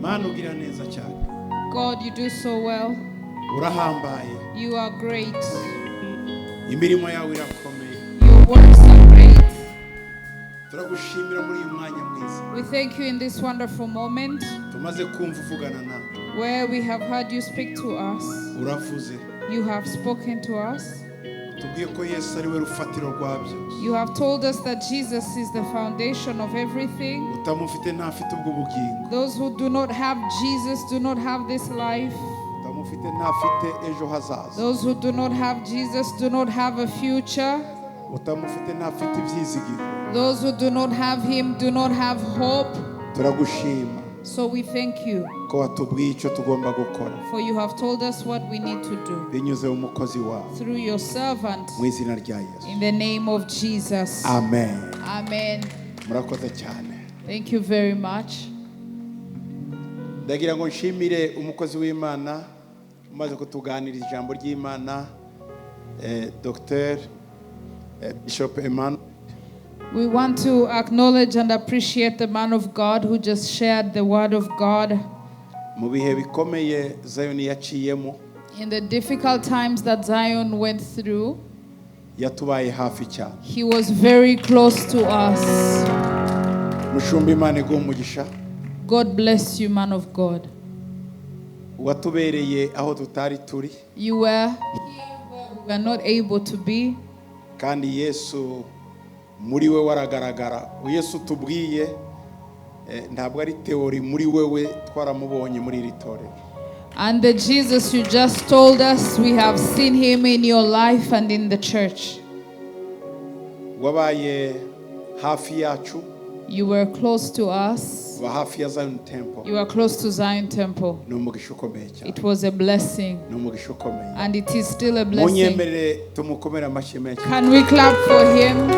God, you do so well. You are great. Your works are great. We thank you in this wonderful moment where we have heard you speak to us. You have spoken to us. You have told us that Jesus is the foundation of everything. Those who do not have Jesus do not have this life. Those who do not have Jesus do not have a future. Those who do not have him do not have hope. So we thank you for you have told us what we need to do through your servant in the name of Jesus. Amen. Amen. Thank you very much. Ndagira ngo nshimire umukozi w'Imana umaze kutuganiriza ijambo ry'Imana Dr. Bishop Emmanuel. We want to acknowledge and appreciate the man of God who just shared the word of God. Mu bihe bikomeye Zion yaciyemo. In the difficult times that Zion went through, yatubaye hafi cyane. He was very close to us. Mushumba Imana igumugisha. God bless you, man of God. Watubereye aho tutari turi. You were here where we were not able to be. Kandi Yesu muri we waragaragara. Yesu tubwiye ntabwo ari teori muri wewe twaramubonye muri iri torero. And the Jesus you just told us, we have seen him in your life and in the church. Wabaye hafi yacu. You were close to us. Hafi ya Zion Temple. You were close to Zion Temple. It was a blessing. And it is still a blessing. Can we clap for him?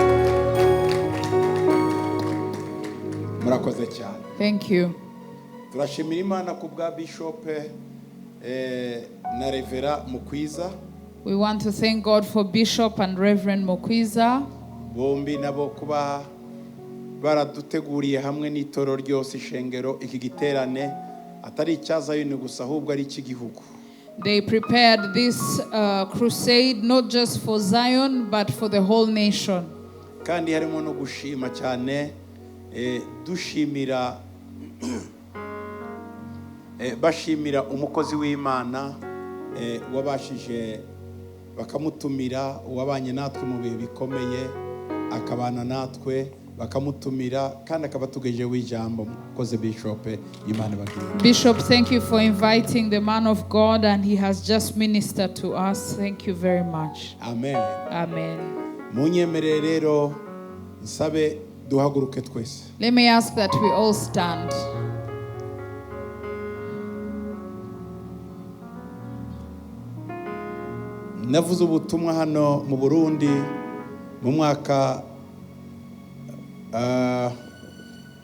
Thank you. Turashimira Imana ku bwa Bishop na Revera Mukwiza. We want to thank God for Bishop and Reverend Mukwiza. Bombi nabo kuba baraduteguriye hamwe n'itoro ryose ishengero iki giterane atari icyazayo ni gusa ahubwo ari ikigihugu. They prepared this crusade not just for Zion but for the whole nation. Kandi harimo no gushima cyane dushimira bashimira umukozi w'Imana wabashije bakamutumira wabanye natwe mu bihe bikomeye akabana natwe bakamutumira kandi akabatugejeje w'ijambo mukoze Bishop Imana bagire. Bishop, thank you for inviting the man of God and he has just ministered to us. Thank you very much. Amen. Amen. Munyemerere rero nsabe duhaguruke twese. Let me ask that we all stand. Navuze ubutumwa hano mu Burundi mu mwaka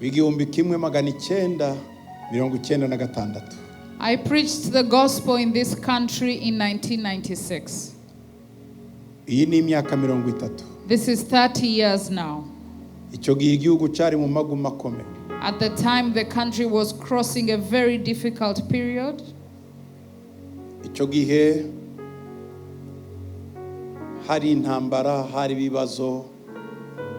w'igihumbi kimwe magana icyenda mirongo icyenda na gatandatu. I preached the gospel in this country in 1996. Iyi ni imyaka 30. This is 30 years now. Icyo gihe igihugu cyari mu maguma akomeye. At the time the country was crossing a very difficult period. Icyo gihe hari intambara hari bibazo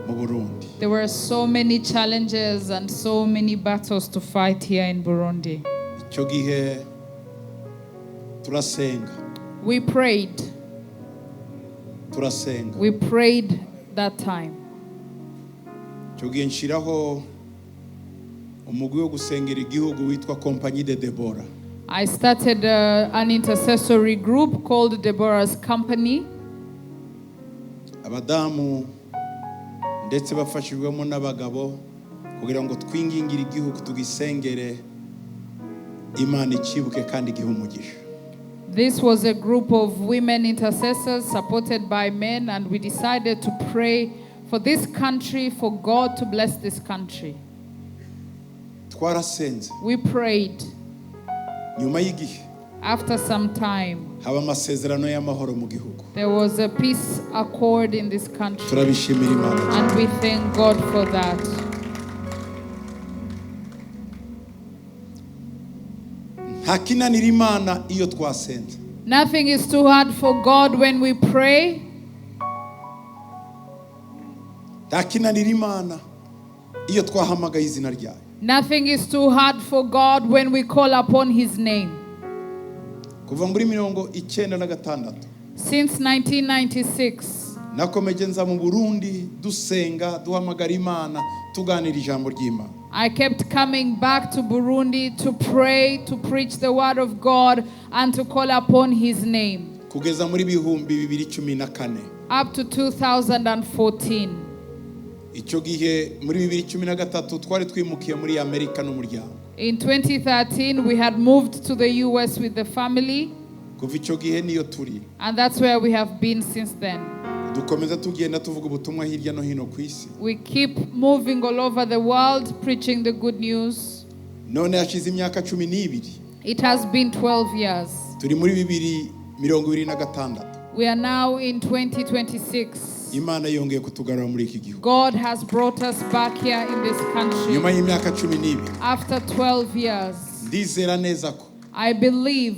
mu Burundi. There were so many challenges and so many battles to fight here in Burundi. Icyo gihe turasenga. We prayed. Turasenga. We prayed that time. Icyo gihe nshiraho umugwi wo gusengera igihugu witwa Compagnie de Deborah. I started an intercessory group called Deborah's Company. Abadamu ndetse bafashijwemo n'abagabo kugira ngo twingingire igihugu tugisengere Imana ikibuke kandi gihumugisha. This was a group of women intercessors supported by men, and we decided to pray for this country, for God to bless this country. Twarasenze. We prayed. Nyuma y'igihe. After some time, haba amasezerano y'amahoro mu gihugu. There was a peace accord in this country. Turabishimira Imana. And we thank God for that. Hakinanira Imana iyo twasenze. Nothing is too hard for God when we pray. Hakinanira Imana iyo twahamagaye izina ryayo. Nothing is too hard for God when we call upon His name. Kuva muri 1996 Since 1996, nakomeje nza mu Burundi dusenga duhamagara Imana tuganira ijambo ry'Imana. I kept coming back to Burundi to pray, to preach the word of God, and to call upon His name. Kugeza muri 2014. Up to 2014. Icyo gihe muri 2013 twari twimukiye muri Amerika n'umuryango. In 2013, we had moved to the US with the family. Kuva icyo gihe niyo turi. And that's where we have been since then. Dukomeza tugenda tuvuga ubutumwa hirya no hino ku isi. We keep moving all over the world, preaching the good news. None hashize imyaka 12. It has been 12 years. Turi muri 2026. We are now in 2026. Imana yongeye kutugarura muri iki gihugu. God has brought us back here in this country. Nyuma y'imyaka 12. After 12 years. Ndizera neza ko I believe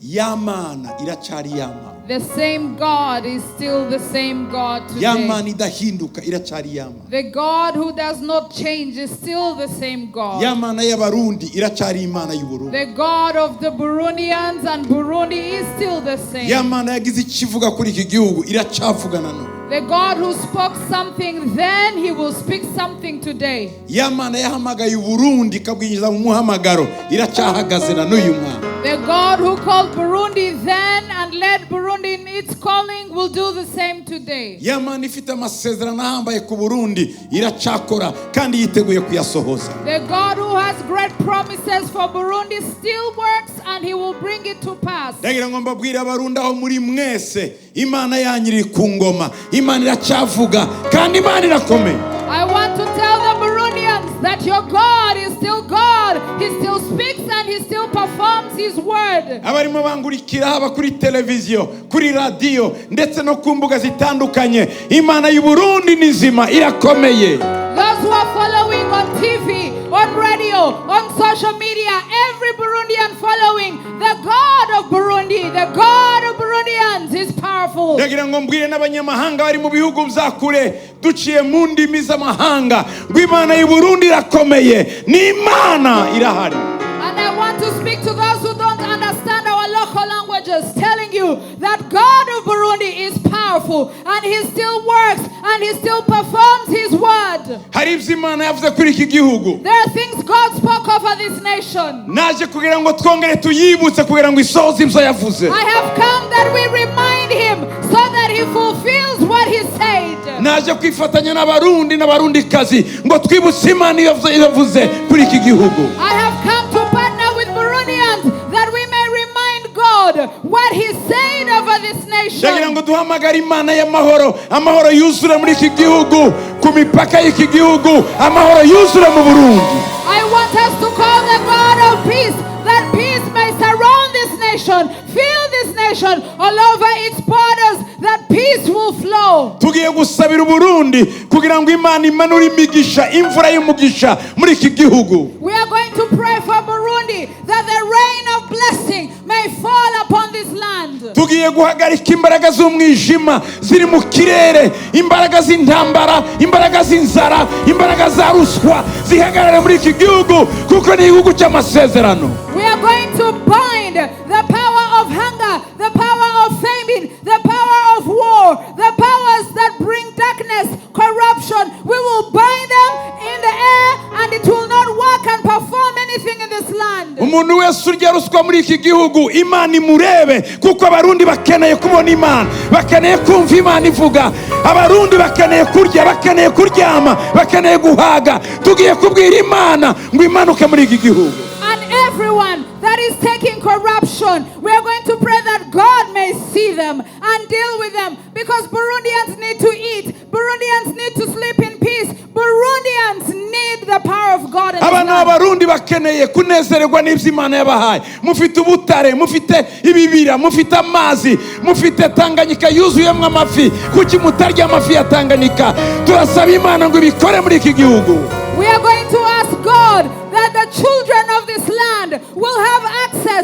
Yamana iracyari Yamana. the same God is still the same God today. Yamana idahinduka iracyari Yamana. The God who does not change is still the same God. Yamana y'abarundi iracyari Imana y'u Burundi. The God of the Burundians and Burundi is still the same. Yamana yagize ikivuga kuri iki gihugu iracyavugana no. The God who spoke something then, He will speak something today. Yamana yahamagaye u Burundi kabwinjiza mu muhamagaro iracyahagaze na n'uyu mwana. The God who called Burundi then and led Burundi in its calling will do the same today. Yamana ifite amasezerano ahambaye ku Burundi iracyakora kandi yiteguye kuyasohoza. The God who has great promises for Burundi still works and He will bring it to pass. Ndagira ngo mbabwire abarundi aho muri mwese Imana yanyu iri ku ngoma. Imana iracyavuga kandi Imana irakomeye. I want to tell the Burundians that your God is still God. He still speaks and He still performs His word. Abarimo bangurikira haba kuri televiziyo, kuri radio ndetse no ku mbuga zitandukanye. Imana y'u Burundi nizima irakomeye. Those who are following on TV, on radio, on social media, every Burundian following, the God of Burundi, the God of Burundians is powerful. Ndagira ngo mbwire n'abanyamahanga bari mu bihugu bya kure duciye mu ndimi z'amahanga ngo Imana y'u Burundi irakomeye, ni Imana irahari. And I want to speak to those who don't understand our local languages, telling you that God of Burundi is powerful and He still works and He still performs His word. Hari ibyo Imana yavuze kuri iki gihugu. There are things God spoke over this nation. Naje kugira ngo twongere tuyibutse kugira ngo isoze ibyo yavuze. I have come that we remind Him so that He fulfills what He said. Naje kwifatanya n'abarundi n'abarundikazi ngo twibutse Imana yavuze kuri iki gihugu. I have come to partner with Burundians that we may remind God what He said over this Ndagira nation. ngo duhamagare Imana y'amahoro, amahoro yuzura muri iki gihugu, ku mipaka y'iki gihugu, amahoro yuzura mu Burundi. I want us to call the God of peace, that peace may surround this nation, fill this nation, all over its borders, that peace will flow. Tugiye gusabira Burundi kugira ngo Imana imanure imigisha, imvura y'umugisha muri iki gihugu. We are going to pray for Burundi that the rain of blessing may fall upon this land. Tugiye guhagarika imbaraga z'umwijima ziri mu kirere, imbaraga z'intambara, imbaraga z'inzara, imbaraga za ruswa zihagarare muri iki gihugu kuko ni igihugu cy'amasezerano. We are going to bind the power of hunger, the power of famine, the power of war, the powers that bring darkness, corruption. We will bind them in the air and it will not work and perform anything in this land. Umuntu wese urya ruswa muri iki gihugu Imana imurebe kuko abarundi bakeneye kubona Imana, bakeneye kumva Imana ivuga, abarundi bakeneye kurya, bakeneye kuryama, bakeneye guhaga. Tugiye kubwira Imana ngo imanuke muri iki gihugu. And everyone that is taking corruption, we are going to pray that God may see them and deal with them, because Burundians need to eat, Burundians need to sleep in peace, Burundians need the power of God in this Abana land. abarundi bakeneye kunezererwa n'ibyo Imana yabahaye. Mufite ubutare, mufite ibibira, mufite amazi, mufite Tanganyika yuzuyemo amafi. Kuki mutarya amafi ya Tanganyika? Turasaba Imana ngo ibikore muri iki gihugu. We are going to ask God that the children of this land will have access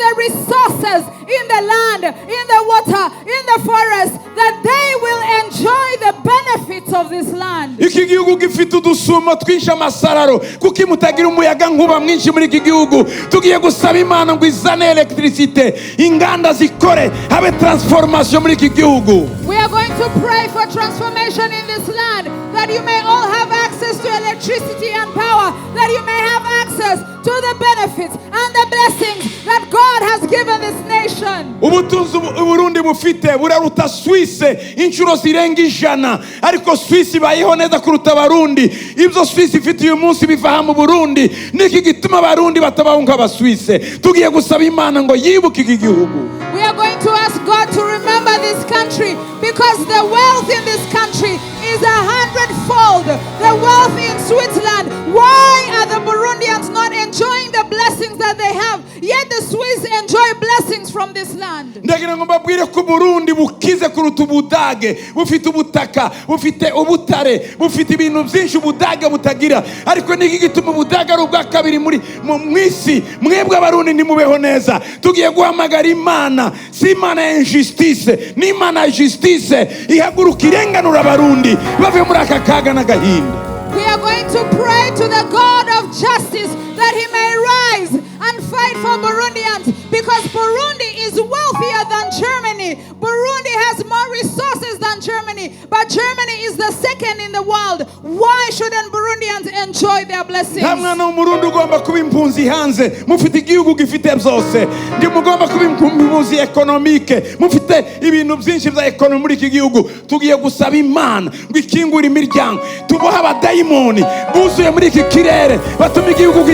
the resources in the land, in the water, in the forest, that they will enjoy the benefits of this land. Iki gihugu gifite udusumo twinshi amasararo kuko imutagira umuyaga nkuba mwinshi muri iki gihugu. Tugiye gusaba Imana ngo izane electricité, inganda zikore, habe transformation muri iki gihugu. We are going to pray for transformation in this land, that you may all have access to electricity and power, that you may have access to the benefits and the blessings that God has given this nation. Ubutunzi Burundi bufite buraruta Suisse inshuro zirenga 100, ariko Suisse bayeho neza kuruta Barundi. Ibyo Suisse ifite uyu munsi biva mu Burundi, niki gituma Barundi batabaho nk'Abasuisse. Tugiye gusaba Imana ngo yibuke iki gihugu. We are going to ask God to remember this country, because the wealth in this country is 100-fold the wealth in Switzerland. Why are the Burundians not enjoying the blessings that they have, yet the Swiss enjoy blessings from this land? Ndagira ngo mbabwire ko Burundi bukize kuruta Ubudage, bufite ubutaka, bufite ubutare, bufite ibintu byinshi Ubudage butagira. Ariko niki gituma Ubudage ari ubwa kabiri muri mwisi? Mwebwe Abarundi nimubeho neza. Tugiye guhamagara Imana, si Imana ya injustice, ni Imana ya justice. Ihaguruka irenganura Abarundi bave muri aka kaga n'agahinda. We are going to pray to the God of justice that he may rise and fight for Burundians, because Burundi is wealthier than Germany. Burundi has more resources than Germany, but Germany is the second in the world. Why shouldn't Burundians enjoy their blessings? Mwana w'umurundi ugomba kuba impunzi hanze, mufite igihugu gifite byose. Ndi mugomba kuba impunzi economique, mufite ibintu byinshi bya economy muri iki gihugu. Tugiye gusaba Imana ngo ikingure imiryango, tuboha abadayimoni buzuye muri iki kirere, batuma igihugu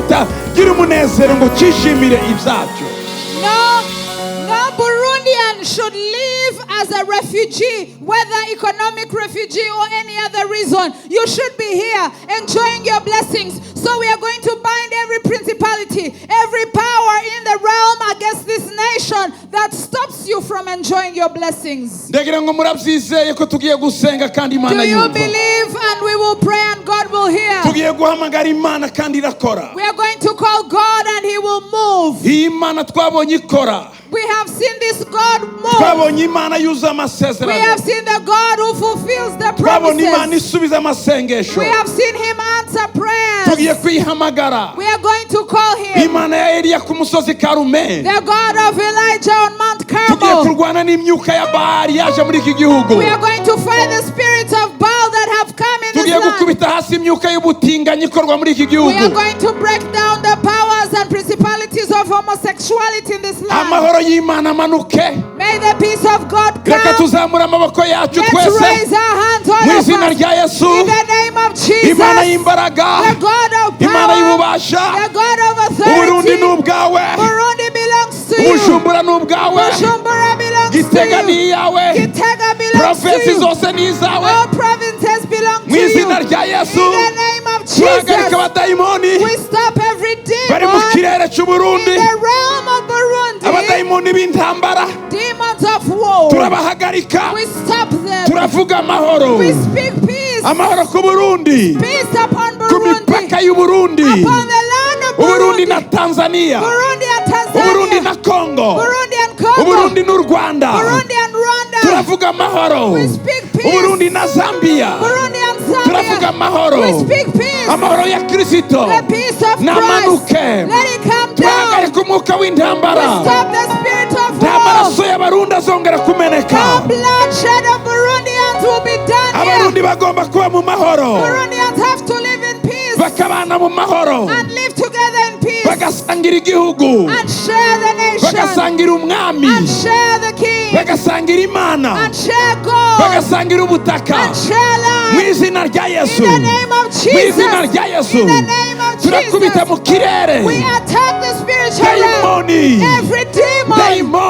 gira umunezero ngo cyishimire ibyacyo. No Burundian should live as a refugee, whether economic refugee or any other reason. You should be here enjoying your blessings. So we are going to bind every principality, every power in the realm against this nation that stops you from enjoying your blessings. Do you believe and we will pray and God will hear? We are going to call God and he will move. We have seen this God move. We have seen the God who fulfills the promises. We have seen him answer prayers. We are going to call him the God of Elijah on Mount Carmel. We are going to fight the spirits of Baal that have come in this land. We are going to break down the powers and principalities of homosexuality in this land. May the peace of God come. Let's raise our hands all of us in the name of Jesus. The God of power, the God of authority. Burundi belongs to you. Bujumbura belongs to you. Gitega belongs to you. All provinces belong to you. In the name of Jesus, we stop every demon in the realm of Burundi. Demons of war, we stop them. We speak peace. Peace upon Burundi, upon the land of Burundi, na Tanzania, Burundi and Tanzania, Burundi na Congo, Burundi and Congo, Burundi n'u Rwanda, Burundi and Rwanda. Turavuga amahoro. We speak peace. Burundi na Zambia, Burundi and Zambia. Turavuga amahoro. We speak peace. Amahoro ya Kristo. The peace of Christ. Let it come down. Turahagarika umwuka w'intambara. We stop the spirit of war. Amaraso y'Abarundi azongera kumeneka. The bloodshed of Burundians will be done here. Abarundi bagomba kuba mu mahoro. Burundians have to live in peace. Bakabana mu mahoro. And live together in peace. Bagasangira igihugu. And share the nation. Bagasangira umwami. And share the king. Bagasangira Imana. And share God. Bagasangira ubutaka. And share land. Mu izina rya Yesu. In the name of Jesus. Mu izina rya Yesu. In the name of Jesus. Turakubita mu kirere. We attack the spiritual realm. Every demon.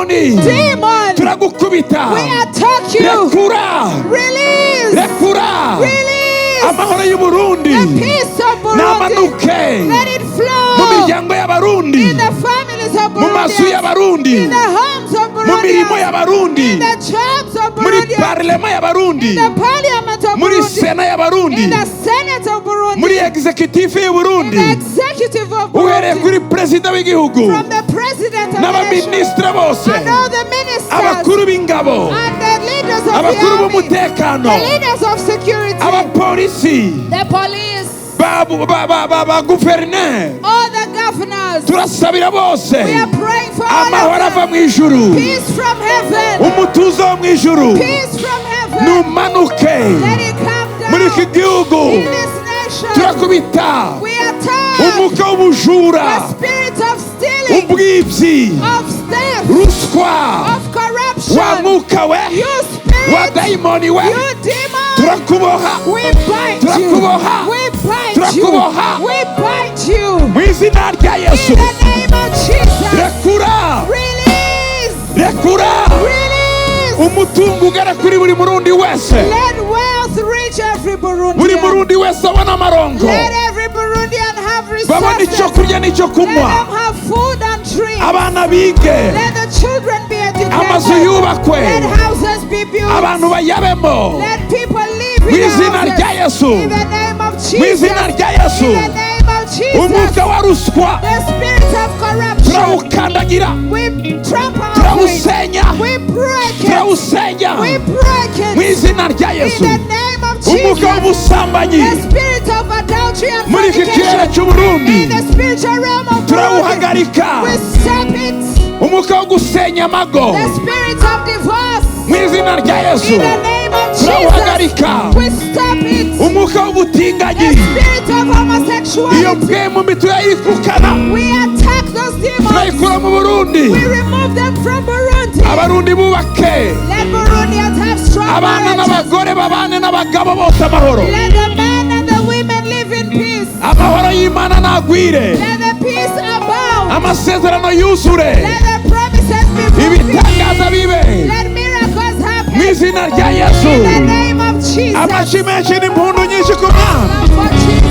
Demon. Turagukubita. We attack you. Rekura. Release. Rekura. Release. Amahoro y'Uburundi. The peace of Burundi. Namanuke. Let it flow. Mu miryango y'Abarundi. In the families of Mu mazu Burundi. y'Abarundi. In the homes of Burundi. Mu mirimo y'Abarundi. In the jobs of Muri Burundi. parlema y'Abarundi. In the parliament of Muri Burundi. sena y'Abarundi. In the senate of Burundi. Muri executive y'Uburundi. In the executive of Uhereye Burundi. kuri perezida w'igihugu from the president of the nation n'abaminisitiri bose and all the ministers abakuru b'ingabo and the leaders of the abakuru army, b'umutekano the leaders of security, abapolisi the police, ba guverineri all the governors. turasabira bose We are praying for all amahoro of ava them. mu ijuru Peace from heaven. umutuzo wo mu ijuru Peace from heaven. numanuke Let it come muri iki down gihugu in this nation. turakubita We attack umwuka w'ubujura the spirit of stealing, ubwibyi of theft, ruswa of corruption. wa mwuka we You wa spirit, dayimoni we you demon, turakuboha we bind you. turakuboha We bind turakuboha you. We bind you. mu izina rya yesu In the name of Jesus. rekura Release. rekura Release. umutungo ugera kuri buri murundi wese Let wealth reach every buri Burundian. murundi wese abona amarongo Let every Burundian have babona icyo resources. kurya n'icyo Let kunywa them have food and drink. abana bige Let the children be amazu educated. yubakwe Let houses be built. abantu bayabemo Let people live mu in izina rya houses. yesu In the name of mu Jesus. izina rya yesu In the name of Jesus. umwuka wa ruswa The spirit of corruption. turawukandagira We trample on it. turawusenya We break it. turawusenya We break mu it. izina rya In yesu the name of umwuka Jesus. w'ubusambanyi The spirit of adultery and muri iki kirere fornication. cy'uburundi In the spiritual realm of Burundi. turawuhagarika We stop it. umwuka wo gusenya amago The spirit of divorce. mu izina rya yesu In the name of Jesus. turawuhagarika We stop it. umwuka The w'ubutinganyi spirit of iyo homosexuality. bwe mu mitwe yayikukana We attack those demons. turayikura mu burundi We remove them from Burundi. abarundi bubake Let Burundians have strong abana marriages. n'abagore babane n'abagabo bose amahoro Let the men and the women live in peace. amahoro y'imana nagwire Let the peace abound. amasezerano yuzure Let the promises be fulfilled. ibitangaza bibe Let miracles mu happen. izina rya yesu In the name of Jesus. amashyi menshi n'impundu nyinshi ku mwana Love for Jesus.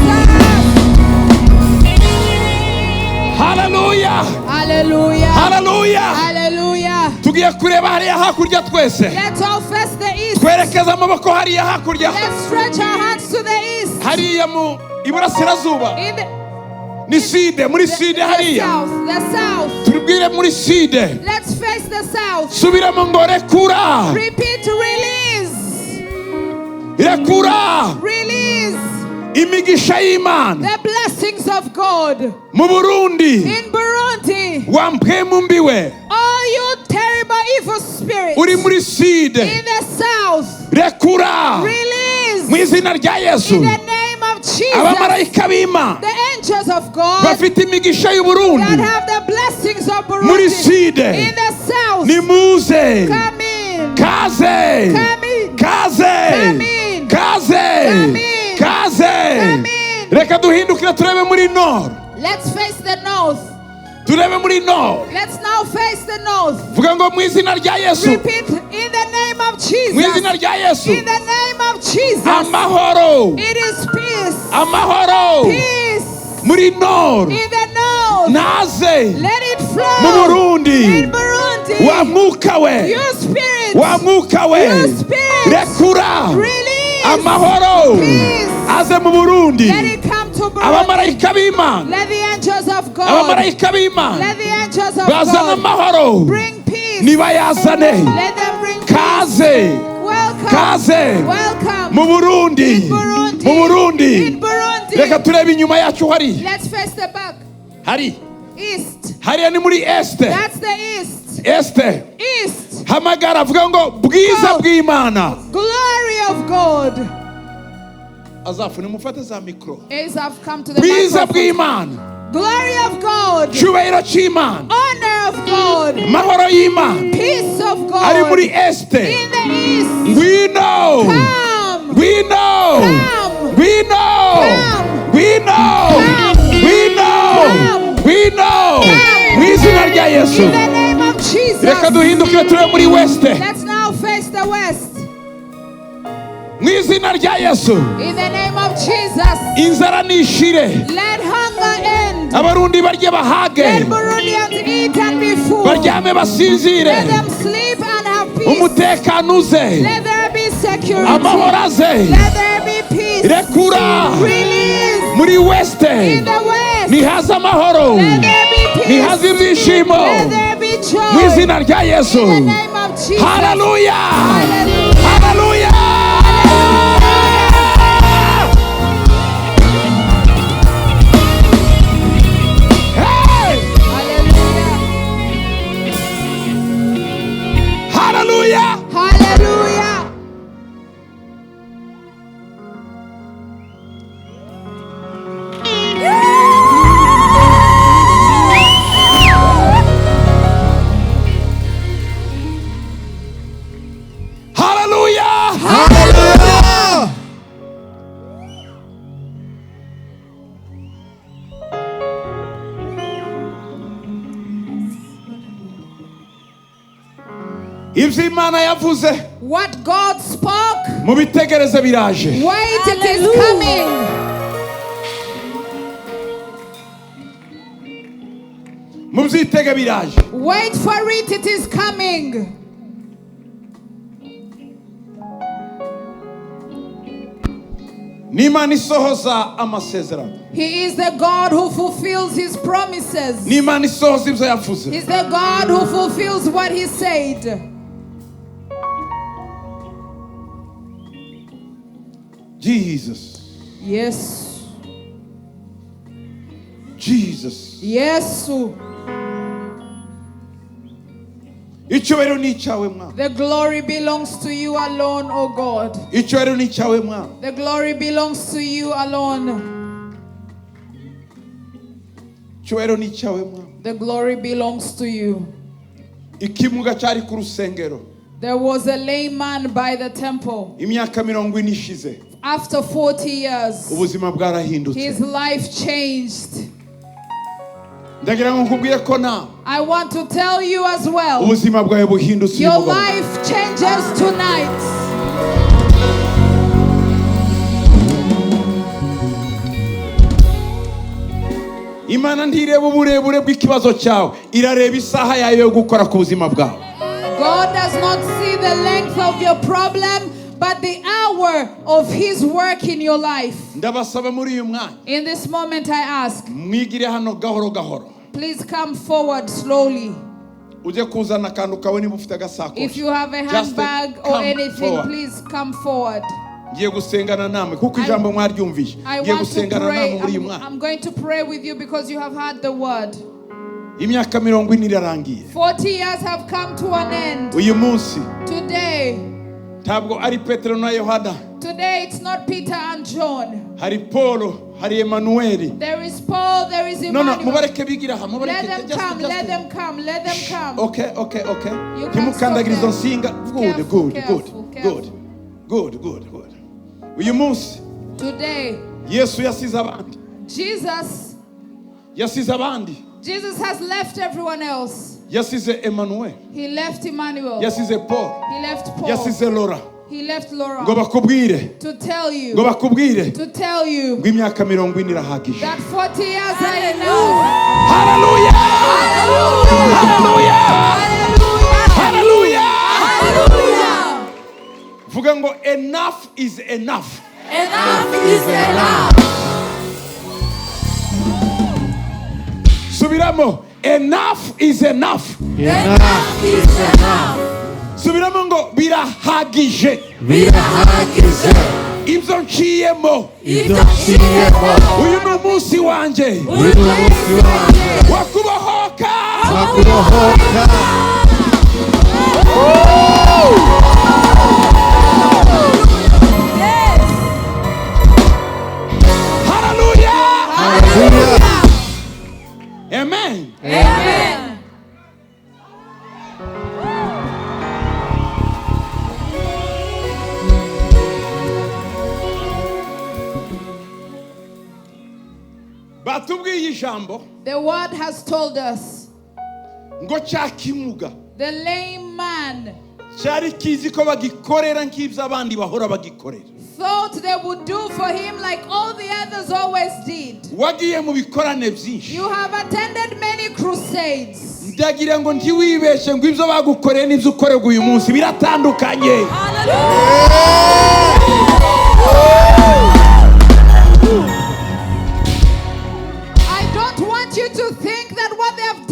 haleluya Hallelujah. haleluya Hallelujah. tugiye kureba hariya hakurya twese Let's all face the east. twerekeza amaboko hariya hakurya Let's stretch our hands to the east. hariya mu iburasirazuba In the, ni side muri side the hariya south. The south. tubwire muri side Let's face the south. subiramo ngo rekura Repeat, release. rekura Release imigisha y'imana the blessings of God mu burundi in Burundi. wa mpwemu mbiwe All you terrible evil spirits uri muri side in the south, rekura release mu izina rya yesu in the name of Jesus. abamarayika b'imana The angels of God bafite imigisha y'uburundi that have the blessings of muri Burundi side in the south. nimuze Come in. kaze Come in. kaze Come in. kaze Come in. kaze Come in. reka duhindukire turebe muri nord Let's face the north. turebe muri nord Let's now face the north. vuga ngo mu izina rya yesu Repeat in the name of mu izina Jesus. rya yesu In the name of Jesus. amahoro It is peace. amahoro Peace muri nord in the north. naze Let it mu flow burundi in Burundi. wa mwuka we You spirit. wa mwuka we You spirit. rekura Release. amahoro Peace. aze mu burundi Let it come to Burundi. abamarayika b'imana Let the angels of God. abamarayika b'imana Let the angels of bazana God amahoro bring peace. nibayazane Let them bring peace. kaze Welcome. kaze Welcome. mu burundi In Burundi. mu burundi In Burundi. reka turebe inyuma yacu hari Let's face the back. hari East. hariya ni muri este That's the east. este East. hamagara avuga ngo bwiza Go. bw'imana Glory of God. azafu nimufate za mikoro As I've come to the bwiza microphone. bw'imana Glory of God. cyubahiro cy'imana Honor of God. mahoro y'imana Peace of ari God. muri este In the east. ngwino Come. ngwino Come. ngwino Come. ngwino Come. ngwino Come. ngwino mu izina rya yesu In the name of Jesus. reka duhindukire turebe muri weste Let's now face the west. mu izina rya yesu In the name of Jesus. inzara nishire Let hunger end. abarundi barye bahage Let Burundians eat and be full. baryame basinzire Let them sleep and have peace. umutekano uze Let there be security. amahoro aze Let there be peace. rekura Release muri weste in the west. nihaze amahoro Let there be nihaze ibyishimo Let there be joy. mu izina rya Yesu. In the name of Jesus. Haleluya, Hallelujah. haleluya. Hey! Hallelujah. Haleluya. Hallelujah. Haleluya. Hallelujah. Ibyo Imana yavuze What God spoke, mubitegereze biraje. wait, it is coming. Mubyitege biraje. Wait for it, it is coming. Ni Imana isohoza amasezerano. He is the God who fulfills his promises. Ni Imana isohoza ibyo yavuze. He's the God who fulfills what he said. Jesus. Yes. Jesus. Yes. Icyubahiro ni icyawe mwana. The glory belongs to you alone, O God. Icyubahiro ni icyawe mwana. The glory belongs to you alone. Icyubahiro ni icyawe mwana. The glory belongs to you. Ikimuga cyari ku rusengero. There was a layman by the temple. Imyaka 40 ishize. After 40 years, Ubuzima bwarahindutse. his life changed. Ndagira ngo nkubwire ko na I want to tell you as well, ubuzima bwawe buhindutse your uyu mugoroba. life changes tonight. Imana ntireba uburebure bw'ikibazo cyawe, irareba isaha yayo yo gukora ku buzima bwawe. God does not see the length of your problem, but the hour of his work in your life. Ndabasaba muri uyu mwanya In this moment I ask, mwigire hano gahoro gahoro. please come forward slowly. Uje kuzana akantu kawe niba ufite agasakoshi. If you have a Just handbag or come anything, forward. please come forward. Ngiye gusengana namwe kuko ijambo mwaryumvise. I Ngiye want to gusengana namwe pray. muri uyu mwanya. I'm going to pray with you because you have heard the word. Imyaka 40 irarangiye. 40 years have come to an end. Uyu munsi Today, ntabwo ari Petero na Yohana, today it's not Peter and John. hari Paulo, hari Emanueli. There is Paul, there is No, Emmanuel. mubareke bigira aha, Let mubareke them come, let them come, let them come. Okay. You can Ntimukandagire izo stop nsinga. Careful, careful. Good. Uyu munsi Today, Yesu yasize abandi. Jesus has left everyone else. Yasize Emmanuel. He left Emmanuel. Yasize Paul. He left Paul. Yasize Laura. He left Laura. Ngo bakubwire. To tell you. Ngo bakubwire. To tell you Ngo imyaka 40 irahagije. that 40 years are enough. Hallelujah! Hallelujah. Hallelujah! Hallelujah. Vuga ngo enough is enough. Enough is enough. Subiramo. Enough is enough. Enough is enough. Subiramo ngo birahagije. Birahagije. Ibyo nciyemo. Ibyo nciyemo. Uyu ni umunsi wanjye. Uyu ni umunsi wanjye. Wakubohoka. Wakubohoka. Hallelujah. Hallelujah. Amen. Amen. Batubwiye ijambo The word has told us ngo cyakimuga the lame man cyari kizi ko bagikorera nk'ibyo abandi bahora bagikorera. thought they would do for him like all the others always did. Wagiye mu bikorane byinshi. You have attended many crusades. Ndagira ngo ntiwibeshe ngo ibyo bagukoreye n'ibyo ukorerwa uyu munsi biratandukanye. I don't want you to think that what they have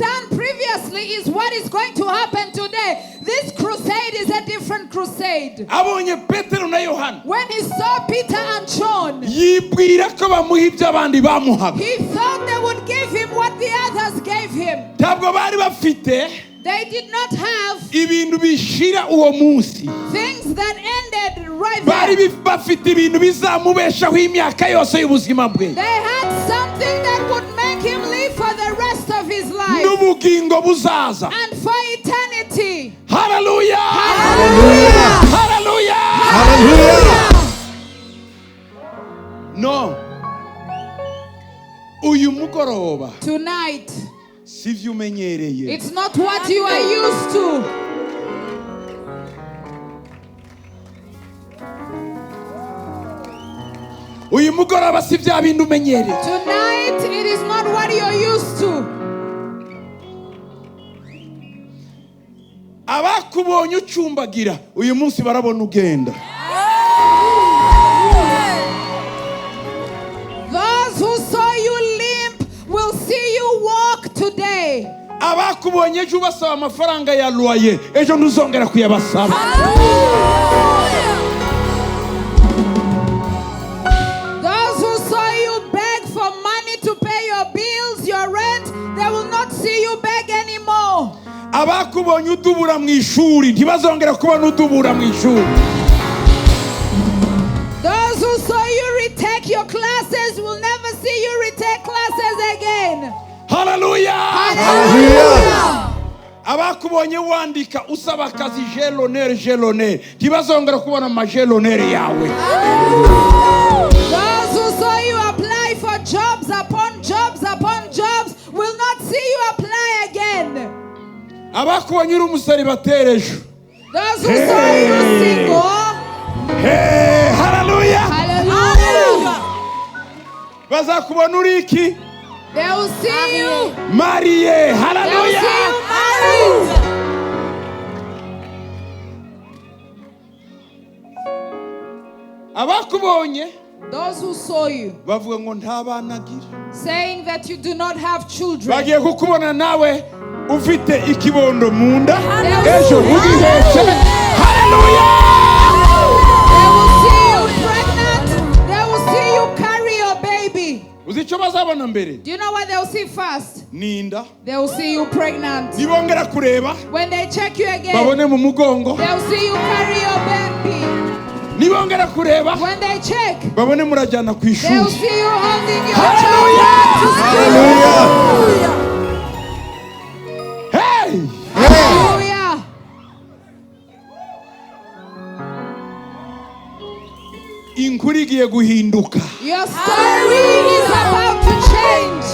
did, abonye Petero na Yohana when he saw Peter and John, yibwira ko bamuha ibyo abandi bamuhaga. he thought they would give him what the others gave him. Ntabwo bari bafite They did not have ibintu bishira uwo munsi, things that ended right bari there. bafite ibintu bizamubeshaho imyaka yose y'ubuzima bwe They had something that would make him live for the rest of his life n'ubugingo buzaza. and for eternity. Haleluya! Hallelujah! Haleluya! Hallelujah. No, uyu mugoroba Tonight, sivyo umenyereye. it's not what you are used to. Uyu mugoroba si bya bintu umenyereye. Tonight, it is not what you're used to. Abakubonye ucumbagira uyu munsi barabona ugenda. Those who saw you limp will see you walk today. Abakubonye ejo basaba amafaranga ya loyer ejo ntuzongera kuyabasaba. Those who saw you beg for money to pay your bills, your rent, they will not see you beg anymore. Abakubonye udubura mu ishuri ntibazongera kubona udubura mu ishuri. Those who saw you retake your classes will never see you retake classes again. Haleluya! Hallelujah. Abakubonye wandika usaba akazi jelonere ntibazongera kubona amajelonere yawe. Those who saw you apply for jobs upon jobs will not see you apply again. Abakubonye uri umuseribateri ejo. Those who saw you single, Hey, haleluya! hallelujah, Bazakubona uri iki? they will see you. Mariye, They will haleluya! see you married. Abakubonye Those who saw you bavuga ngo nta bana agira. saying that you do not have children, Bagiye kukubona nawe ufite ikibondo mu nda Hallelujah. ejo ugihetse. Haleluya! they will see you pregnant. They will see you carry your baby. Uzi icyo bazabona mbere? Do you know what they will see first? Ni inda. They will see you pregnant. Nibongera kureba When they check you again, babone mu mugongo. they will see you carry your baby. Nibongera kureba When they check, babone murajyana ku they will ishuri. see you holding your Hallelujah. child to school. Hallelujah. Hey! Hallelujah. Inkuru igiye guhinduka Your story is about to change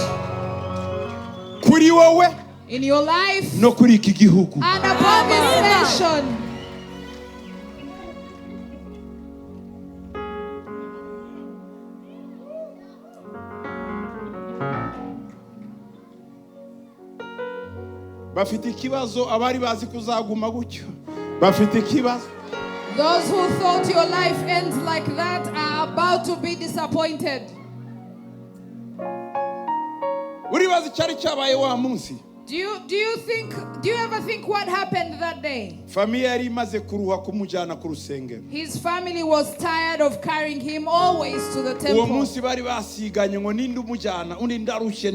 kuri wowe in your life no kuri iki gihugu. and upon this nation. Bafite ikibazo abari bazi kuzaguma gutyo. Bafite ikibazo. Those who thought your life ends like that are about to be disappointed. Uribaza icyari cyabaye wa munsi. Do you ever think what happened that day? Famiye yari imaze kuruha kumujyana ku rusengero. His family was tired of carrying him always to the Uwo temple. munsi bari basiganye ngo ninde umujyana undi ndarushye.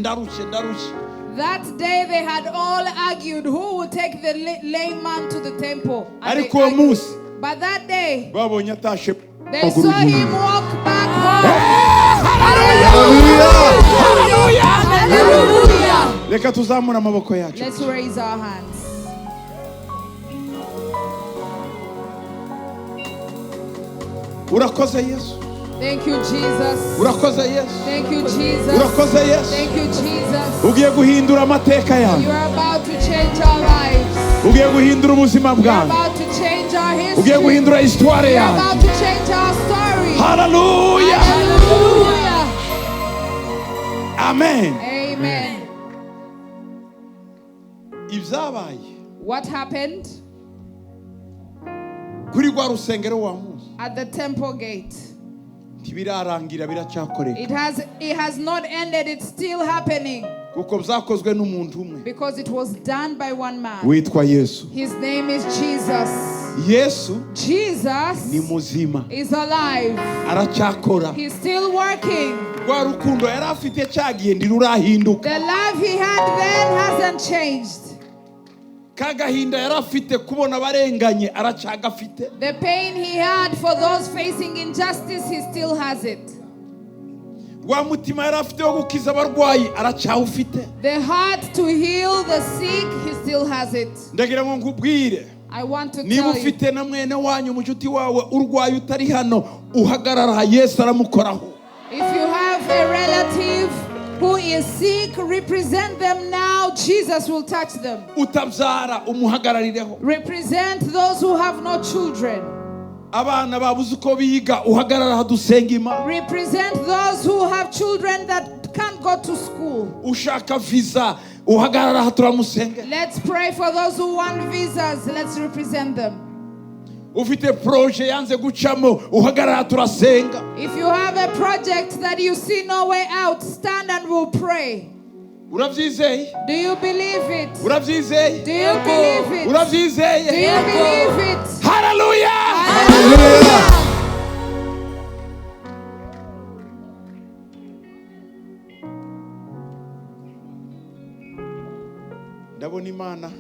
That day they had all argued who would take the lame man to the temple. And they Ariko uwo argued. munsi But that day babonye atashe. they saw him walk back home. Hallelujah. Hallelujah. Reka tuzamura amaboko yacu. Let's raise our hands. Urakoze Yesu. Thank you, Jesus. Urakoze Yesu. Thank you, Jesus. Urakoze Yesu. Thank you, Jesus. Ugiye guhindura amateka yawe. You are about to change our lives. Ugiye guhindura ubuzima You are bwawe. about to change our history. Ugiye guhindura histoire You are yawe. about to change our story. Hallelujah. Hallelujah. Amen. Amen. Ibyabaye What happened kuri rwa rusengero wa munsi at the temple gate? ntibirarangira biracyakoreka It has not ended. It's still happening kuko byakozwe n'umuntu umwe because it was done by one man. witwa Yesu. His name is Jesus. Yesu Jesus ni muzima, is alive. aracyakora. He's still working. Rwa rukundo yari afite cyagiye ntirurahinduka. The love he had then hasn't changed. Kagahinda yari afite kubona abarenganye aracyagafite. The pain he had for those facing injustice, he still has it. Rwa mutima yari afite wo gukiza abarwayi aracyawufite. The heart to heal the sick, he still has it. Ndagira ngo nkubwire, I want to niba tell you, ufite na mwene wanyu mujuti wawe urwaye utari hano, uhagarara, Yesu aramukoraho. if you have a relative who is sick, represent them now. Jesus will touch them. Utabyara umuhagararireho. Represent those who have no children. Abana babuze uko biga, uhagarara hadusenga Imana. Represent those who have children that can't go to school. Ushaka visa, uhagarara haturamusenge. Let's pray for those who want visas. Let's represent them. Ufite proje yanze gucamo, uhagarara turasenga. If you have a project that you see no way out, stand and we'll pray. Urabyizeye? Do you believe it? Urabyizeye? Do you believe it? Urabyizeye? Do you believe it? Hallelujah! Hallelujah! Ndabona Imana,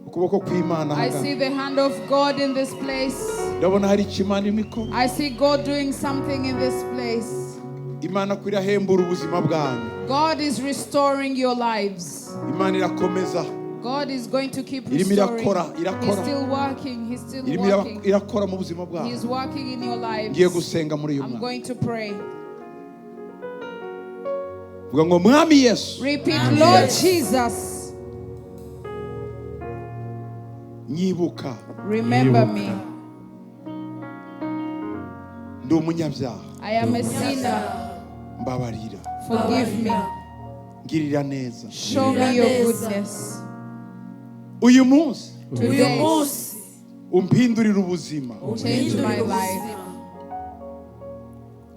ukuboko kw'Imana I hanga. see the hand of God in this place. Ndabona hari ikimana imiko. I see God doing something in this place. Imana kwirahembura ubuzima bwanyu. God is restoring your lives. Imana irakomeza. God is going to keep Irimo restoring. irakora. He's still working. He's still Irimo working. irakora mu buzima bwanyu. He's working in your lives. Ngiye gusenga muri uyu I'm mwaka. going to pray. Vuga ngo Mwami Yesu, Repeat, Lord Jesus, nyibuka remember me. ndi umunyabyaha. I am a sinner. Mbabarira. Forgive me. Ngirira neza. Show me your goodness. Uyu munsi Today, umpindurira ubuzima. change my life.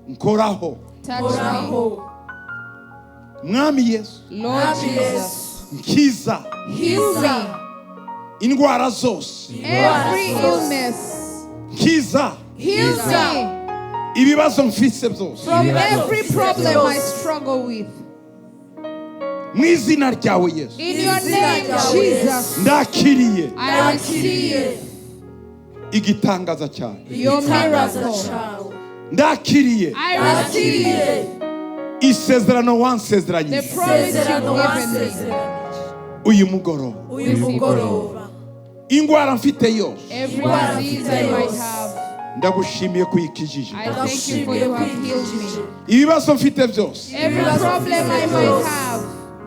Nkoraho. Touch me. Mwami Yesu, Lord Jesus, nkiza heal me. indwara zose. Every illness, Nkiza heal me. ibibazo mfise byose. From every problem I struggle with. Mu izina ryawe Yesu, In your name, Jesus, ndakiriye I receive igitangaza cyane. your miracle. Ndakiriye I receive isezerano the wansezeranye promise you've given me. uyu mugoroba. Indwara mfite yose Every disease I might have, ndagushimiye kuyikijije. I thank you for you have healed me. Ibibazo mfite byose Every problem I might have,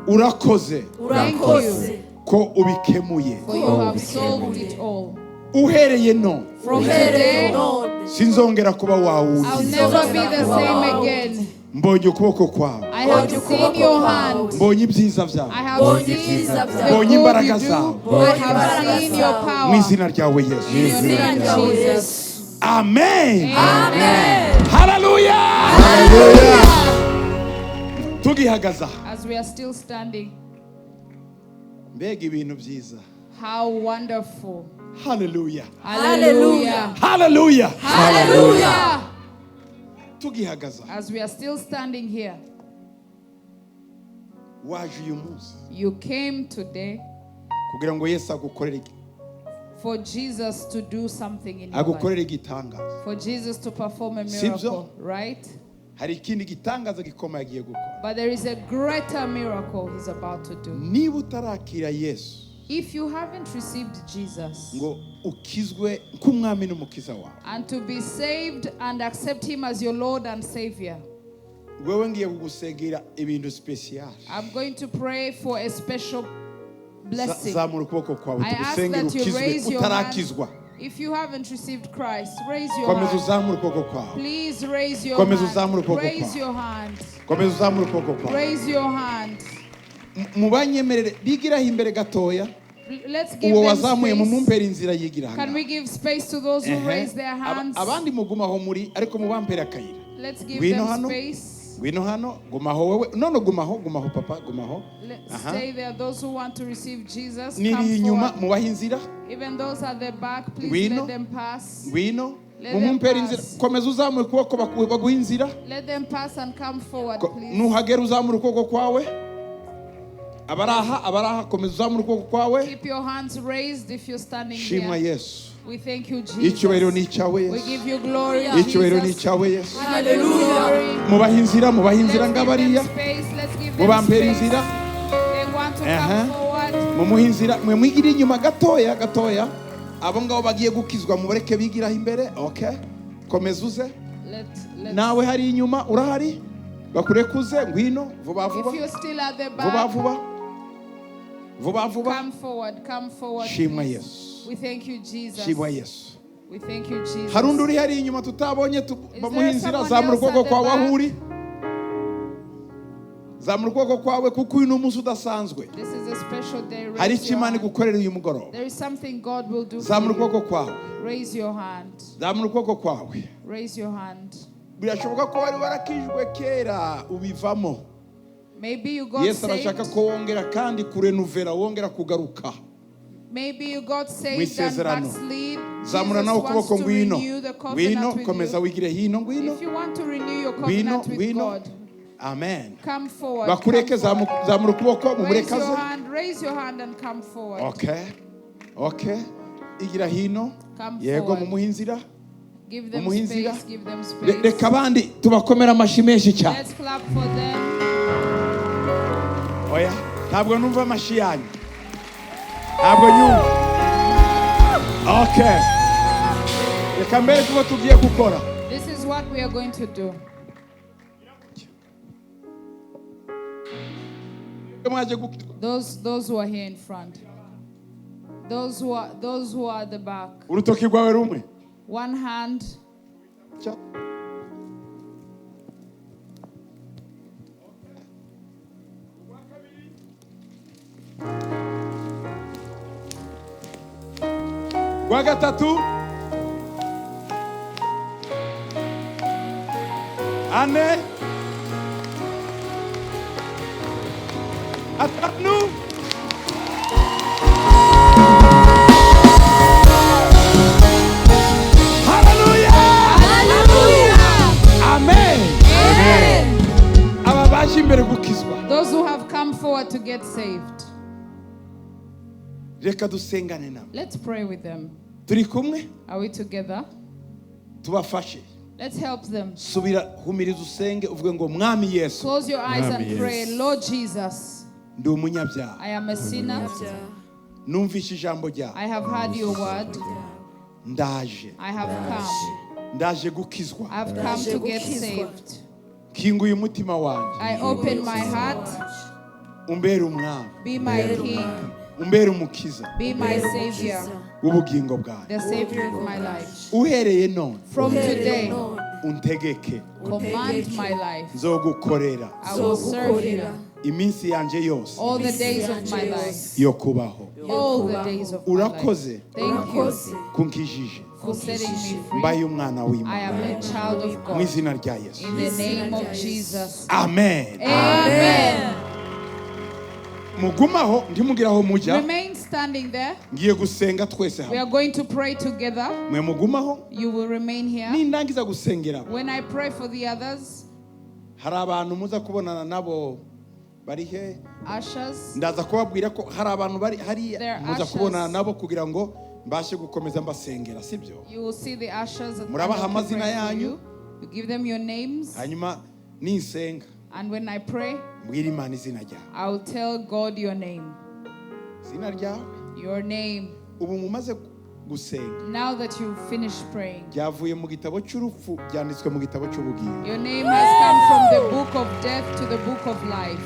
urakoze thank you ko ubikemuye. for you have solved it all. Uhereye none From today, sinzongera kuba wawundi. I'll never be the same again. Mbonye ukuboko kwawe, I have seen your hand. mbonye ibyiza byawe, I have seen the mbonye good imbaraga you zawe. do. I have seen your Mu power. izina ryawe Yesu. In your name, Jesus. Amen. Amen. Hallelujah. Tugihagaza. As we are still standing, Mbega ibintu byiza. how wonderful. Hallelujah. Hallelujah. Hallelujah. Hallelujah. Tugihagaza. As we are still standing here, Waje uyu munsi you came today kugira ngo Yesu agukorere for Jesus to do something in your life. agukorere igitangaza. For Jesus to perform a Sibyo? miracle, right? Hari ikindi gitangaza gikomeye agiye gukora. But there is a greater miracle he's about to do. Niba utarakira Yesu If you haven't received Jesus ngo ukizwe nk'umwami n'umukiza wawe, and to be saved and accept him as your Lord and Savior, wewe ngiye kugusengera ibintu special. I'm going to pray for a special blessing. Zamura ukuboko kwawe I ask tugusengere that you ukizwe raise your utarakizwa. hand. If you haven't received Christ, raise your Komeza hand. uzamura ukuboko kwawe. Please raise your Komeza uzamura hand. ukuboko Raise kwawe. your hand. Komeza uzamura ukuboko kwawe. Raise your hand. Mubanyemerere bigiraho imbere gatoya. Let's give Uwo them wazamuye mu space. mumpera inzira yigira Can we hano. give space to those who raise their hands? Abandi mugumaho muri ariko mubampera akayira. Let's give Ngwino them hano. space. Ngwino hano, gumaho wewe. No, gumaho papa, gumaho. Let's stay there. Those who want to receive Jesus, Niri come inyuma forward. mubaha inzira. Even those at the back, please Ngwino. let them pass. Ngwino. Let them Mumumpera inzira. pass. Komeza uzamure ukuboko baguha inzira. Let them pass and come forward, please. Nuhagera uzamure ukuboko kwawe. Abaraha komeza uzamure ukuboko kwawe. Keep your hands raised if you're standing Shimwa here. Yesu. We thank you, Icyubahiro ni Jesus. icyawe We Yesu. give you glory, Icyubahiro ni Jesus. icyawe Yesu. Hallelujah. Mubaha inzira Let's give ngabariya. them space. Let's give them Mubampera space. inzira. They want to come forward. Mumuha inzira. Mwe mwigira inyuma gatoya. Abo ngabo bagiye gukizwa mubareke bigiraho imbere. Okay. Komeza uze. Let's Nawe hari inyuma urahari? Bakurekuze ngwino vuba If vuba. you're still at the Vuba back, vuba. Vuba vuba. come forward. Shimwa please. Yesu. We thank you, Jesus. Shimwa Yesu. We thank you, Jesus. Harundi uri hari inyuma tutabonye bamuha inzira someone zamura else ukuboko at the kwawe back? aho uri. Zamura ukuboko kwawe kuko uyu ni umunsi udasanzwe. This is a special day. Hari Raise icyo your Imana hand. igukorera uyu mugoroba. There is something God will do for Zamura you. ukuboko kwawe. Raise your hand. Zamura ukuboko kwawe. Raise your hand. Birashoboka ko wari warakijwe kera ubivamo. Maybe you got Yesu arashaka saved. ko wongera kandi kurenuvera wongera kugaruka. Maybe you got saved and Mwisezerano. backslid. Zamura Jesus nawe wants ukuboko to ngwino. renew the Ngwino covenant with komeza you. wigire hino ngwino. If you want to renew your Ngwino covenant with ngwino. God, Amen. come forward. Bakureke Come forward. zamura ukuboko Raise your mumurekaze. hand. Raise your hand and come forward. Okay. Igira hino. Come Yego forward. mumuha inzira. Give them Mumuha inzira. space. Give them space. Reka abandi tubakomera amashyi menshi cyane. Let's clap for them. Oya, ntabwo numva amashyi yanyu. Ntabwo nyumva. Okay. Reka mbere kuko tugiye gukora. This is what we are going to do. Mwaje gukizwa. Those who are here in front. Those who are at the back. Urutoki rwawe rumwe. One hand. Cya- Rwa gatatu. Ane. Atanu. Amen. Aba baje imbere gukizwa. Those who have come forward to get saved. Reka dusengane nabo. Let's pray with them. Turi kumwe Are we together? tubafashe. Let's help them. Subira humiriza usenge uvuge ngo mwami Yesu Close your eyes Mwami and pray. Yesu. Lord Jesus, ndi umunyabyaha. I am a sinner. Numvishe ijambo ryawe. I have heard your word. Ndaje. I have come. Ndaje gukizwa. I have come to get saved. Kinguye umutima wanjye. I open my heart. Umbere umwami. Be my king. Umbere umukiza Be my savior. w'ubugingo bwawe. The savior of my life. Uhereye none From today, untegeke command my life. nzogukorera I will serve you iminsi yanjye yose all the days of my life. yo kubaho. All the days of my life. Urakoze Thank you kunkijije. for setting me free. Mbaye umwana I w'Imana. am a child of Mu God. izina rya Yesu. In the name of Jesus. Amen. Amen. Mugumaho ntimugiraho mujya. Remain standing there. Ngiye gusenga twese We hamwe. are going to pray together. Mwe mugumaho. You will remain here. Nindangiza gusengera. When I pray for the others, Hari abantu muza kubonana nabo bari he. ushers, Ndaza kubabwira ko hari abantu bari hari There are muza ushers. kubonana nabo kugira ngo mbashe gukomeza mbasengera sibyo. you will see the ushers at Murabaha the amazina pray for yanyu. you. You give them your names. Hanyuma ninsenga And when I pray, mbwira Imana izina ryawe. I will tell God your name. Izina ryawe. Your name. Ubu mumaze gusenga. Now that you've finished praying, Byavuye mu gitabo cy'urupfu byanditswe mu gitabo cy'ubugingo. your name has come from the book of death to the book of life.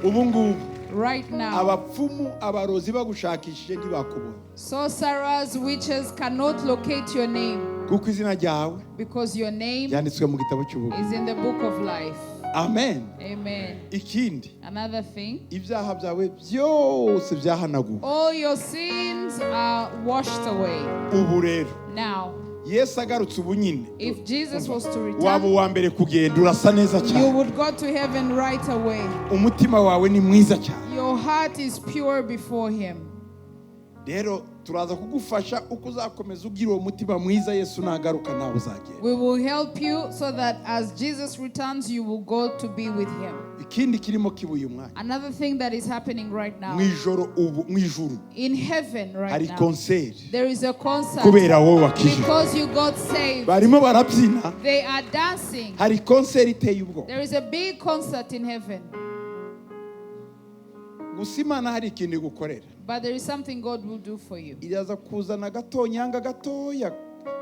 Ubu ngubu Right now, abapfumu abarozi bagushakishije ntibakubona. sorcerers, witches cannot locate your name Kuko izina ryawe because your name byanditswe mu gitabo cy'ubugingo. is in the book of life. Amen. Amen. Ikindi Another thing, ibyaha byawe byose byahanaguwe. all your sins are washed away. Ubu rero Now, Yesu agarutse ubu nyine If Jesus was to waba return, uwa mbere kugenda urasa neza you cyane would go to heaven right away. umutima wawe ni mwiza cyane Your heart is pure before him. rero turaza kugufasha uko uzakomeza ugira uwo mutima mwiza Yesu nagaruka nawe uzagenda We will help you so that as Jesus returns, you will go to be with him. ikindi kirimo kibuye umwanya Another thing that is happening right now, mu ijuru in heaven right hari now, konseri there is a concert kubera wowe wakije because you got saved. barimo barabyina They are dancing. hari konseri iteye ubwoba There is a big concert in heaven. gusa Imana hari ikintu igukorera But there is something God will do for you. iraza kuzana gatonyanga gatoya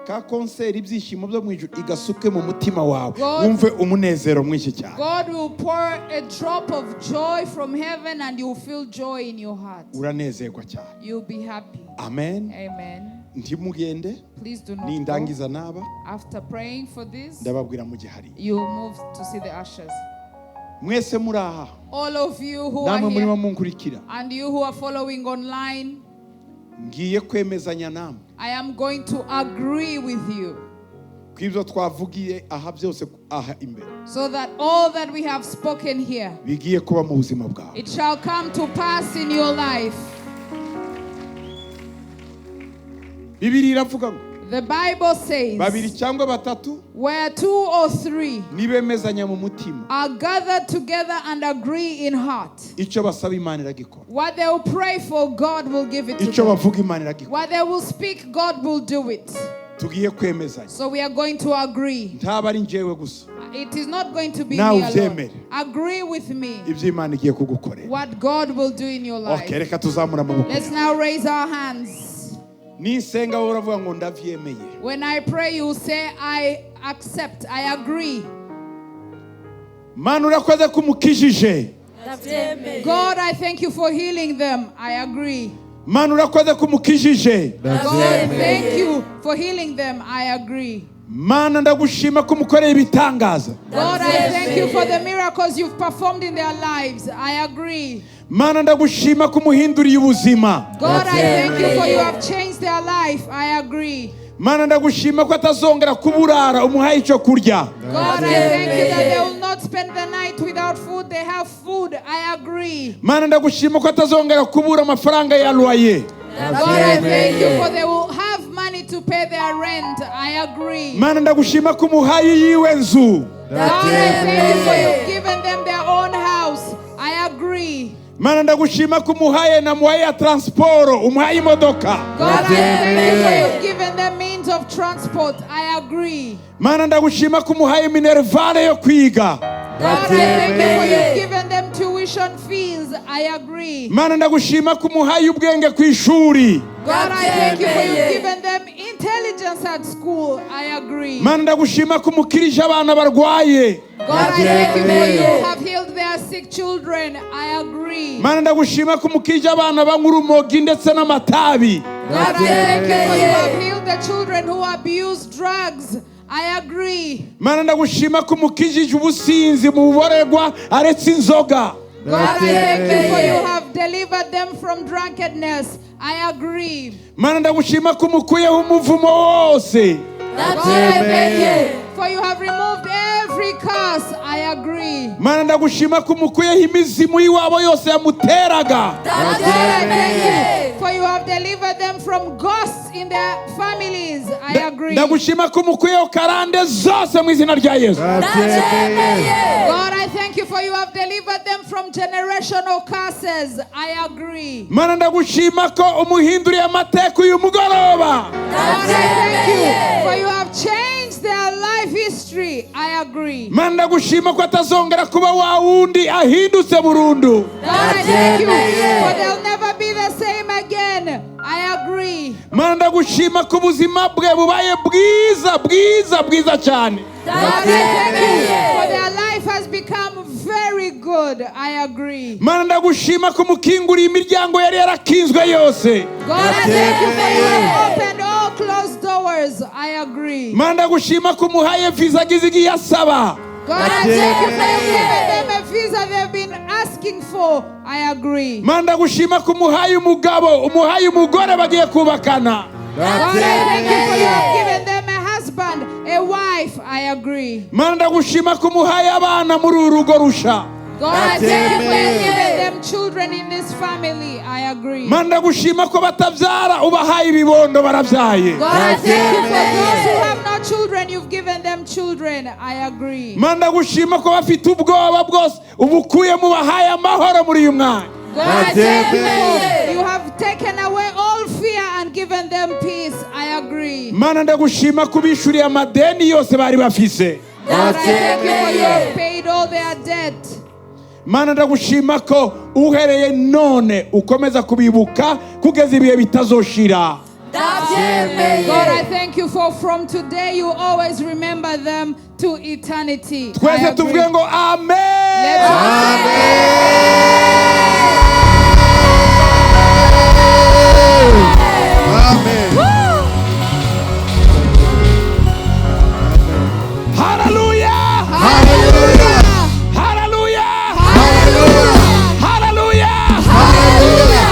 ka konseri ibyishimo byo mu ijuru igasuke mu mutima wawe God- wumve umunezero mwinshi cyane God will pour a drop of joy from heaven and you will feel joy in your heart. uranezerwa cyane You'll be happy. amen Amen. ntimugende Please do not go. nindangiza naba After praying for this, ndababwira mu gihari you will move to see the ushers. mwese muri aha All of you who are namwe murimo here munkurikira and you who are following online, ngiye kwemezanya namwe I am going to agree with you kw'ibyo twavugiye aha byose aha imbere so that all that we have spoken here, bigiye kuba mu buzima bwawe it shall come to pass in your life. Bibiliya iravuga ngo The Bible says, babiri cyangwa batatu where 2 or 3 nibemezanya mu mutima are gathered together and agree in heart, icyo basaba Imana iragikora what they will pray for, God will give it to icyo them. bavuga Imana iragikora What they will speak, God will do it. tugiye kwemezanya So we are going to agree. ntaba ari njyewe gusa It is not going to be Now me alone. ubyemere. Agree with me ibyo Imana igiye kugukorera what God will do in your life. okay reka tuzamura amaboko Let's now raise our hands. nisenga wowe uravuga ngo ndavyemeye When I pray, you say, I accept, I agree. Mana urakoze kumukijije God, I thank you for healing them. I agree. Mana urakoze kumukijije God, thank you for healing them. I agree. Mana ndagushima kumukorera ibitangaza God, I thank you for the miracles you've performed in their lives. I agree. Mana ndagushima kumuhinduriye ubuzima God, I thank you for you have changed their life. I agree. Mana ndagushima ko atazongera kuburara umuhaye icyo kurya God, I thank you that they will not spend the night without food. They have food. I agree. Mana ndagushima ko atazongera kubura amafaranga ya loyer God, I thank you for they will have money to pay their rent. I agree. Mana ndagushima ko umuhaye yiwe nzu God, I thank you for you've given them their own house. I agree. Mana ndagushima ko umuhaye na muhaye ya transporo umuhaye imodoka God, I thank you for you've given them means of transport. I agree. Mana ndagushima ko umuhaye minervale yo kwiga God, I thank you for you've given them tuition fees. I agree. Mana ndagushima ko umuhaye ubwenge ku ishuri God, I thank you for you've given them intelligence at school. I agree. Mana ndagushima ko umukirije abana barwaye God, I thank you for you have healed their sick children. I agree. Mana ndagushima ko umukirije abana banywa urumogi ndetse n'amatabi God, I thank you for you have healed the children who abuse drugs. I agree. Mana ndagushima ko umukijije ubusinzi mu buborerwa aretse inzoga God, I thank you for you have delivered them from drunkenness. I agree. Mana ndagushima ko umukuyeho umuvumo wose God, I thank you for you have removed every curse. I agree. Mana ndagushima ko umukuyeho imizimu y'iwabo yose yamuteraga God, I thank you for you have delivered them from ghosts in their families. I agree. ndagushima ko umukuyeho karande zose mu izina rya Yesu God, I thank you for you have delivered them from generational curses. I agree. Mana ndagushima ko umuhinduriye amateka uyu mugoroba God, I thank you for you have changed their life history. I agree. Mana ndagushima ko atazongera kuba wa wundi ahindutse burundu God, I thank you for they'll never be the same again. I agree. Mana ndagushima ko ubuzima bwe bubaye bwiza cyane God, I thank you for their life has become very good. I agree. Mana ndagushima ko umukinguriye imiryango yari yarakinzwe yose God, I thank you for you have opened all closed doors. I agree. Mana ndagushima ko umuhaye visa agize igihe asaba God, I thank you for you giving them a visa they've been asking for. I agree. Mana ndagushima ko umuhaye umugabo umuhaye umugore bagiye kubakana God, I thank you for you have given them a life. I agree. Mana ndagushima ko umuhaye abana muri uru rugo rusha. God, I thank you for giving them children in this family. I agree. Mana ndagushima ko batabyara ubahaye ibibondo barabyaye. God, I thank you for those who have no children. You've given them children. I agree. Mana ndagushima ko bafite ubwoba bwose ubukuye mu bahaye amahoro muri uyu mwanya. God, I thank you. You have taken away all fear and given them peace. I agree. Mana ndagushima ko bishuriye amadeni yose bari bafise. God, I thank you for you have paid all their debt. Mana ndagushima ko uhereye none ukomeza kubibuka kugeza ibihe bitazoshira. God, I thank you for from today you always remember them to eternity. Twese tuvuge ngo amen. Let's Amen. Hallelujah. Hallelujah. Hallelujah. Hallelujah. Hallelujah. Hallelujah.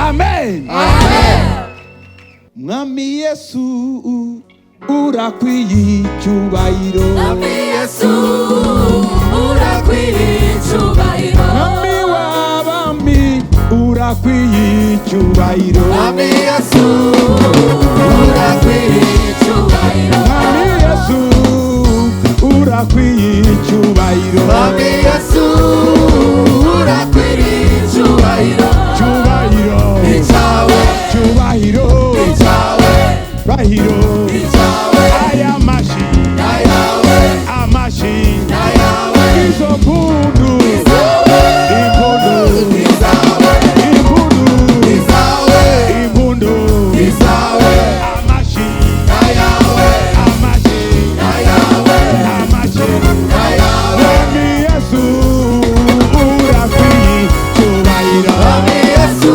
Amen. Amen. Mwami Yesu urakwiye icyubahiro. Mwami Yesu urakwiye icyubahiro. Mwami w'abami urakwiye icyubahiro. Mwami Yesu urakwiye icyubahiro. Mwami Yesu urakwiye icyubahiro. Mwami Yesu urakwiye icyubahiro. Cyubahiro. Icyawe. Cyubahiro. Icyawe. Bahiro. Icyawe. Aya mashi. Nayawe. Amashi. Nayawe. Izo mpundu. Impundu. Izawe. Impundu. Izawe. Impundu. Izawe. Amashi. Nayawe. Amashi. Nayawe. Amashi. Nayawe. Mwami Yesu urakwiye icyubahiro. Mwami Yesu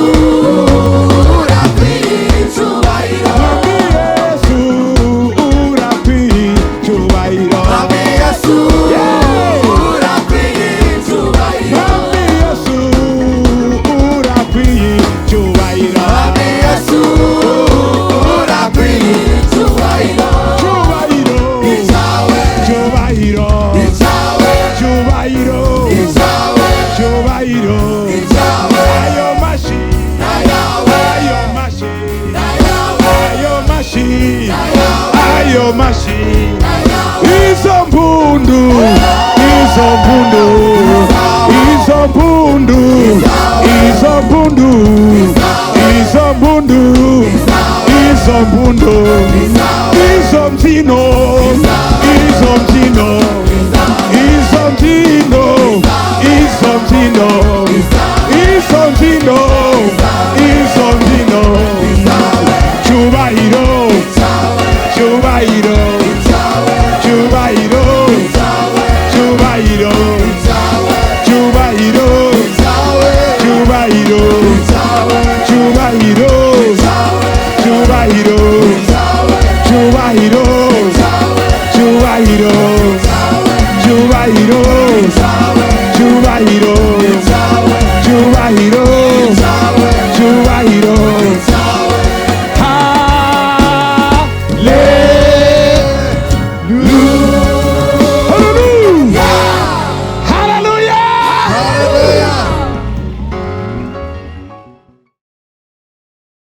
urakwiye icyubahiro. Mwami Yesu urakwiye icyubahiro. Mwami Yesu urakwiye icyubahiro. Mwami Yesu urakwiye icyubahiro. Mwami Yesu urakwiye icyubahiro. Cyubahiro. Icyawe. Cyubahiro. Icyawe. Cyubahiro. Icyawe. Cyubahiro. Icyawe. Ayo mashi. Nayawe. Ayo mashi. Nayawe. Ayo mashi. Nayawe. Ayo mashi. Nayawe. Izo mpundu. Izo mpundu. Izo mpundu. Izo mpundu. Izo mpundu. Izo mpundu.